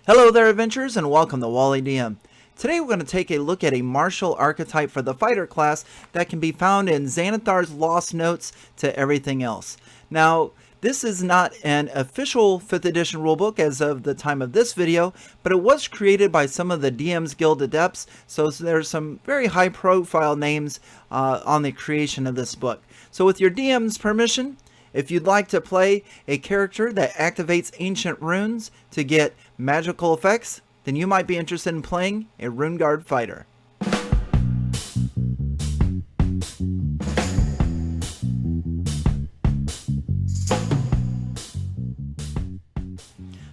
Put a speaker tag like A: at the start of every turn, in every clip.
A: Hello there, adventurers, and welcome to Wally DM. Today we're going to take a look at a martial archetype for the fighter class that can be found in Xanathar's Lost Notes to everything else. Now, this is not an official 5th edition rulebook as of the time of this video, but it was created by some of the DM's Guild Adepts, so there's some very high profile names on the creation of this book. So with your DM's permission, if you'd like to play a character that activates ancient runes to get magical effects, then you might be interested in playing a Runeguard fighter.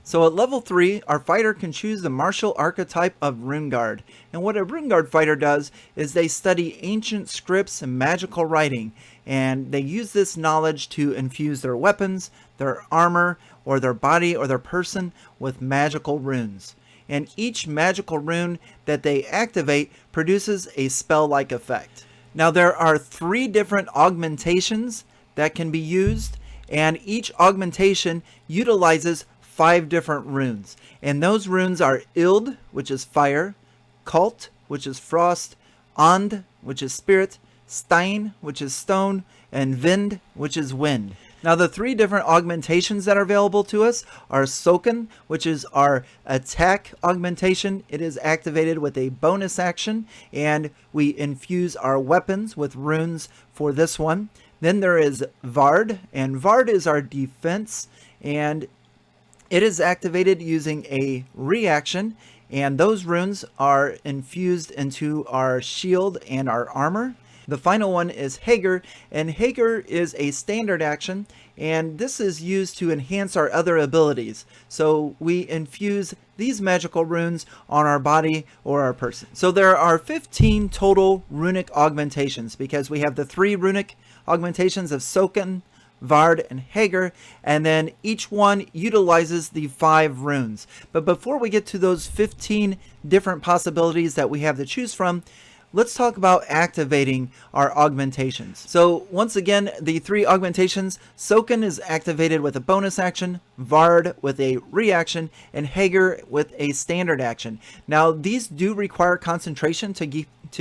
A: So at level 3, our fighter can choose the martial archetype of Runeguard. And what a Runeguard fighter does is they study ancient scripts and magical writing, and they use this knowledge to infuse their weapons, their armor, or their body or their person with magical runes. And each magical rune that they activate produces a spell-like effect. Now there are 3 different augmentations that can be used, and each augmentation utilizes 5 different runes, and those runes are Ild, which is fire, Cult, which is frost, And, which is spirit, Stein, which is stone, and Vind, which is wind. Now the 3 different augmentations that are available to us are Soken, which is our attack augmentation. It is activated with a bonus action, and we infuse our weapons with runes for this one. Then there is Vard, and Vard is our defense, and it is activated using a reaction, and those runes are infused into our shield and our armor. The final one is Hager, and Hager is a standard action, and this is used to enhance our other abilities. So we infuse these magical runes on our body or our person. So there are 15 total runic augmentations, because we have the 3 runic augmentations of Soken, Vard, and Hager, and then each one utilizes the 5 runes. But before we get to those 15 different possibilities that we have to choose from, let's talk about activating our augmentations. So once again, the 3 augmentations, Soken is activated with a bonus action, Vard with a reaction, and Hager with a standard action. Now these do require concentration to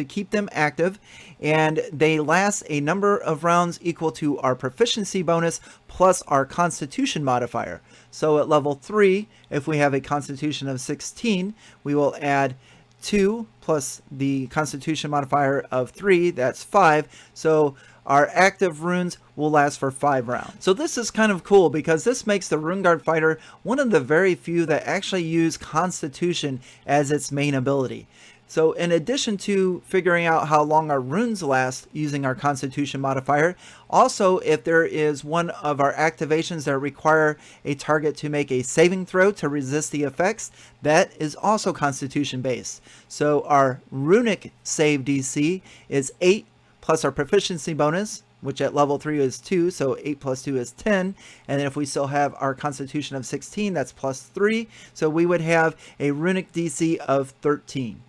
A: keep them active, and they last a number of rounds equal to our proficiency bonus plus our constitution modifier. So at level 3, if we have a constitution of 16, we will add 2 plus the constitution modifier of 3, that's 5. So our active runes will last for 5 rounds. So this is kind of cool, because this makes the Runeguard fighter one of the very few that actually use constitution as its main ability. So in addition to figuring out how long our runes last using our constitution modifier, also if there is one of our activations that require a target to make a saving throw to resist the effects, that is also constitution based. So our runic save DC is 8 plus our proficiency bonus, which at level 3 is 2, so 8 plus 2 is 10. And then if we still have our constitution of 16, that's plus 3. So we would have a runic DC of 13.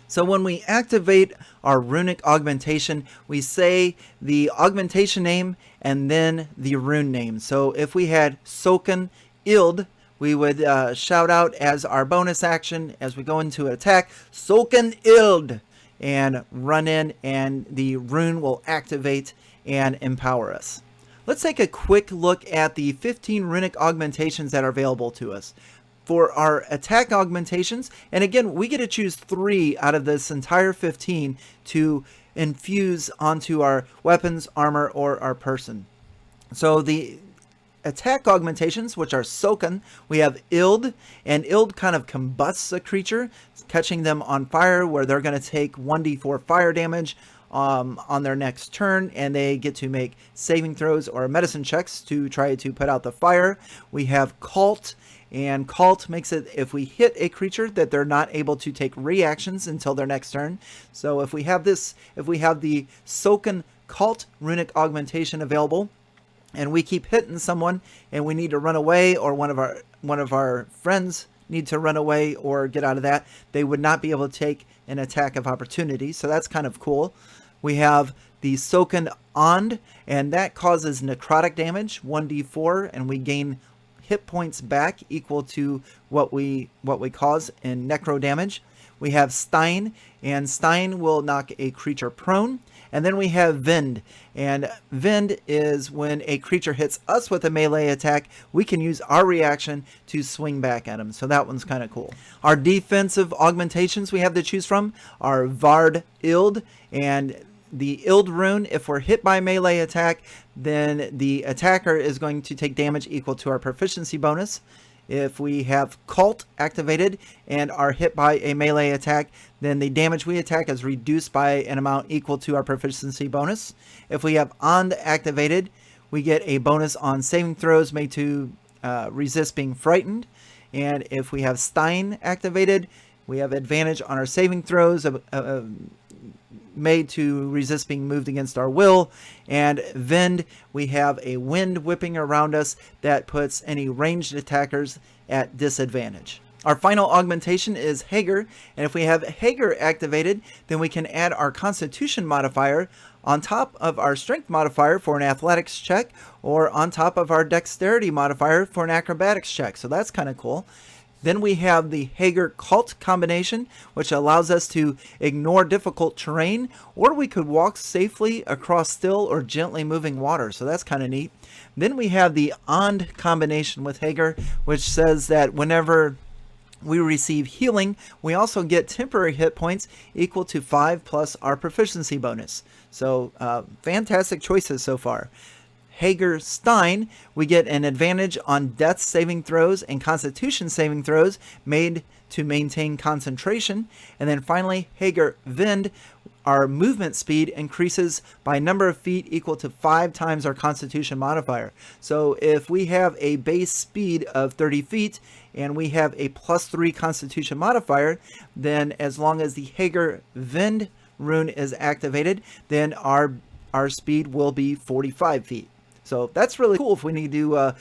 A: So when we activate our runic augmentation, we say the augmentation name and then the rune name. So if we had Soken Ild, we would shout out as our bonus action as we go into an attack, Soken Ild, and run in, and the rune will activate and empower us. Let's take a quick look at the 15 runic augmentations that are available to us. For our attack augmentations, and again, we get to choose 3 out of this entire 15 to infuse onto our weapons, armor, or our person. So the attack augmentations, which are Soken, we have Ild, and Ild kind of combusts a creature, catching them on fire, where they're going to take 1d4 fire damage on their next turn, and they get to make saving throws or medicine checks to try to put out the fire. We have Cult, and Cult makes it if we hit a creature that they're not able to take reactions until their next turn. So if we have the Soken Cult runic augmentation available, and we keep hitting someone and we need to run away, or one of our friends need to run away or get out of that, they would not be able to take an attack of opportunity. So that's kind of cool. We have the Soken And, and that causes necrotic damage, 1d4, and we gain hit points back equal to what we cause in necro damage. We have Stein, and Stein will knock a creature prone. And then we have Vind, and Vind is when a creature hits us with a melee attack, we can use our reaction to swing back at him. So that one's kind of cool. Our defensive augmentations we have to choose from are Vard Ild, and the Ild rune, if we're hit by a melee attack, then the attacker is going to take damage equal to our proficiency bonus. If we have Cult activated and are hit by a melee attack, then the damage we attack is reduced by an amount equal to our proficiency bonus. If we have And activated, we get a bonus on saving throws made to resist being frightened. And if we have Stein activated, we have advantage on our saving throws made to resist being moved against our will. And Vind, we have a wind whipping around us that puts any ranged attackers at disadvantage. Our final augmentation is Hager, and if we have Hager activated, then we can add our Constitution modifier on top of our Strength modifier for an Athletics check, or on top of our Dexterity modifier for an Acrobatics check. So that's kind of cool. Then we have the Hager Cult combination, which allows us to ignore difficult terrain, or we could walk safely across still or gently moving water. So that's kind of neat. Then we have the And combination with Hager, which says that whenever we receive healing, we also get temporary hit points equal to 5 plus our proficiency bonus. So fantastic choices so far. Hager Stein, we get an advantage on death saving throws and constitution saving throws made to maintain concentration. And then finally, Hager Vind, our movement speed increases by number of feet equal to 5 times our constitution modifier. So if we have a base speed of 30 feet and we have a +3 constitution modifier, then as long as the Hager Vind rune is activated, then our speed will be 45 feet. So that's really cool if we need to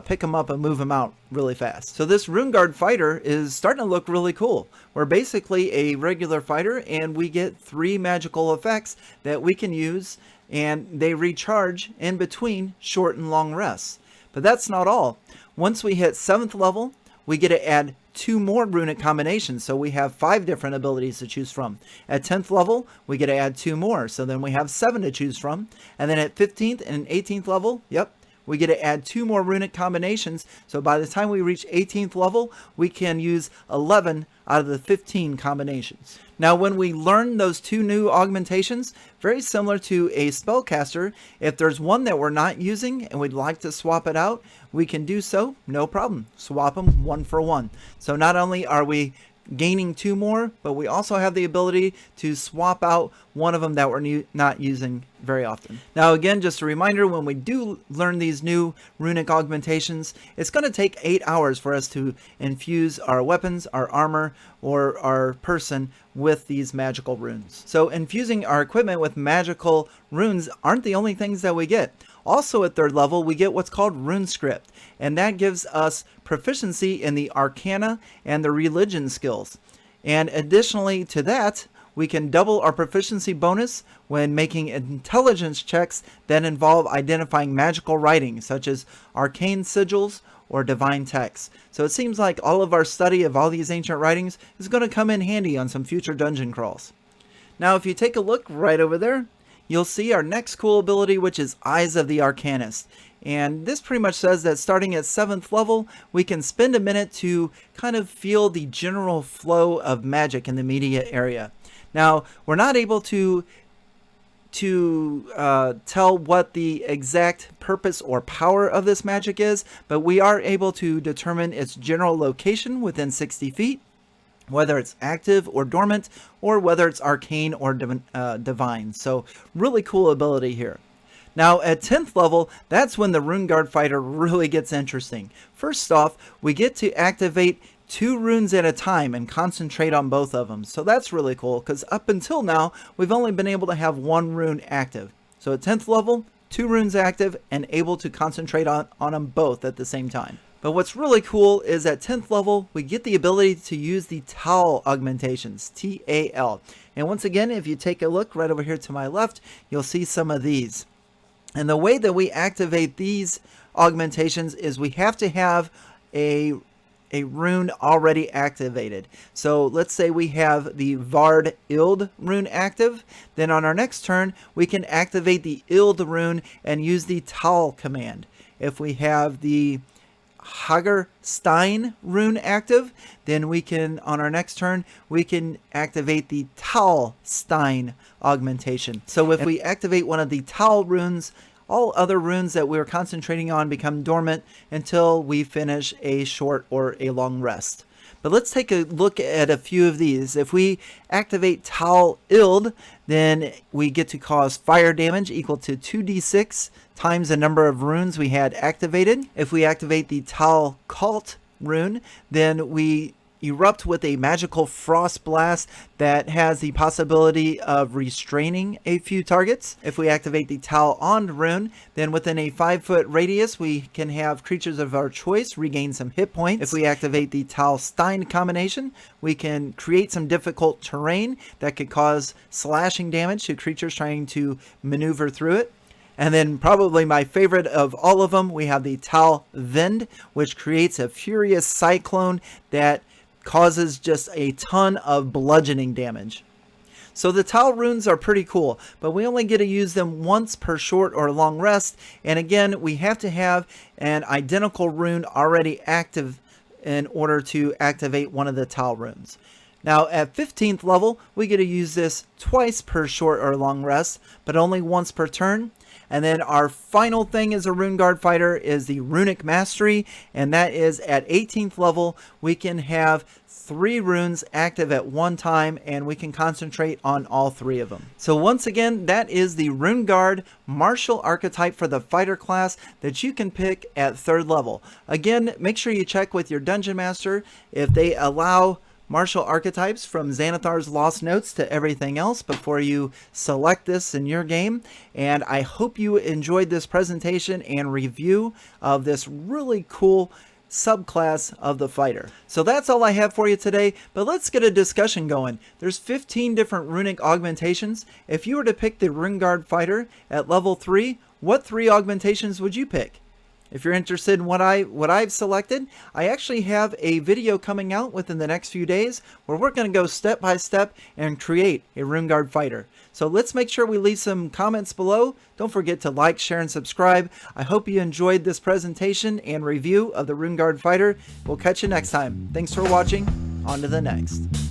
A: pick them up and move them out really fast. So this Runeguard fighter is starting to look really cool. We're basically a regular fighter, and we get 3 magical effects that we can use, and they recharge in between short and long rests. But that's not all. Once we hit 7th level, we get to add 2 more runic combinations, so we have 5 different abilities to choose from. At 10th level, we get to add 2 more, so then we have 7 to choose from. And then at 15th and 18th level, we get to add 2 more runic combinations, so by the time we reach 18th level, we can use 11 out of the 15 combinations. Now when we learn those 2 new augmentations, very similar to a spellcaster, if there's one that we're not using and we'd like to swap it out, we can do so, no problem. Swap them 1 for 1. So not only are we gaining 2 more, but we also have the ability to swap out one of them that we're not using very often. Now again, just a reminder, when we do learn these new runic augmentations, it's going to take 8 hours for us to infuse our weapons, our armor, or our person with these magical runes. So infusing our equipment with magical runes aren't the only things that we get. Also at 3rd level, we get what's called Rune Script, and that gives us proficiency in the Arcana and the Religion skills. And additionally to that, we can double our proficiency bonus when making intelligence checks that involve identifying magical writing, such as arcane sigils or divine texts. So it seems like all of our study of all these ancient writings is going to come in handy on some future dungeon crawls. Now if you take a look right over there, you'll see our next cool ability, which is Eyes of the Arcanist. And this pretty much says that starting at 7th level, we can spend a minute to kind of feel the general flow of magic in the immediate area. Now, we're not able to tell what the exact purpose or power of this magic is, but we are able to determine its general location within 60 feet, whether it's active or dormant, or whether it's arcane or divine. So really cool ability here. Now at 10th level, that's when the Runeguard fighter really gets interesting. First off, we get to activate 2 runes at a time and concentrate on both of them. So that's really cool, because up until now, we've only been able to have 1 rune active. So at 10th level, 2 runes active and able to concentrate on them both at the same time. But what's really cool is at 10th level, we get the ability to use the Tal augmentations, T-A-L. And once again, if you take a look right over here to my left, you'll see some of these. And the way that we activate these augmentations is we have to have a rune already activated. So let's say we have the Vard Ild rune active. Then on our next turn, we can activate the Ild rune and use the Tal command. If we have the Hagerstein rune active, then we can, on our next turn, we can activate the Talstein augmentation. So if we activate one of the Tal runes, all other runes that we're concentrating on become dormant until we finish a short or a long rest. But let's take a look at a few of these. If we activate Tal Ild, then we get to cause fire damage equal to 2d6 times the number of runes we had activated. If we activate the Tal Cult rune, then we erupt with a magical frost blast that has the possibility of restraining a few targets. If we activate the Tal Ond rune, then within a 5-foot radius we can have creatures of our choice regain some hit points. If we activate the Tal Stein combination, we can create some difficult terrain that could cause slashing damage to creatures trying to maneuver through it. And then probably my favorite of all of them, we have the Tal Vind, which creates a furious cyclone that causes just a ton of bludgeoning damage. So the Tal runes are pretty cool, but we only get to use them once per short or long rest. And again, we have to have an identical rune already active in order to activate one of the Tal runes. Now at 15th level, we get to use this twice per short or long rest, but only once per turn. And then our final thing as a Runeguard fighter is the Runic Mastery, and that is at 18th level, we can have 3 runes active at one time, and we can concentrate on all 3 of them. So once again, that is the Runeguard martial archetype for the fighter class that you can pick at 3rd level. Again, make sure you check with your Dungeon Master if they allow martial archetypes from Xanathar's Lost Notes to everything else before you select this in your game. And I hope you enjoyed this presentation and review of this really cool subclass of the fighter. So that's all I have for you today, but let's get a discussion going. There's 15 different runic augmentations. If you were to pick the Runeguard fighter at level 3, what 3 augmentations would you pick? If you're interested in what I've selected, I actually have a video coming out within the next few days where we're going to go step by step and create a Runeguard fighter. So let's make sure we leave some comments below. Don't forget to like, share, and subscribe. I hope you enjoyed this presentation and review of the Runeguard fighter. We'll catch you next time. Thanks for watching. On to the next.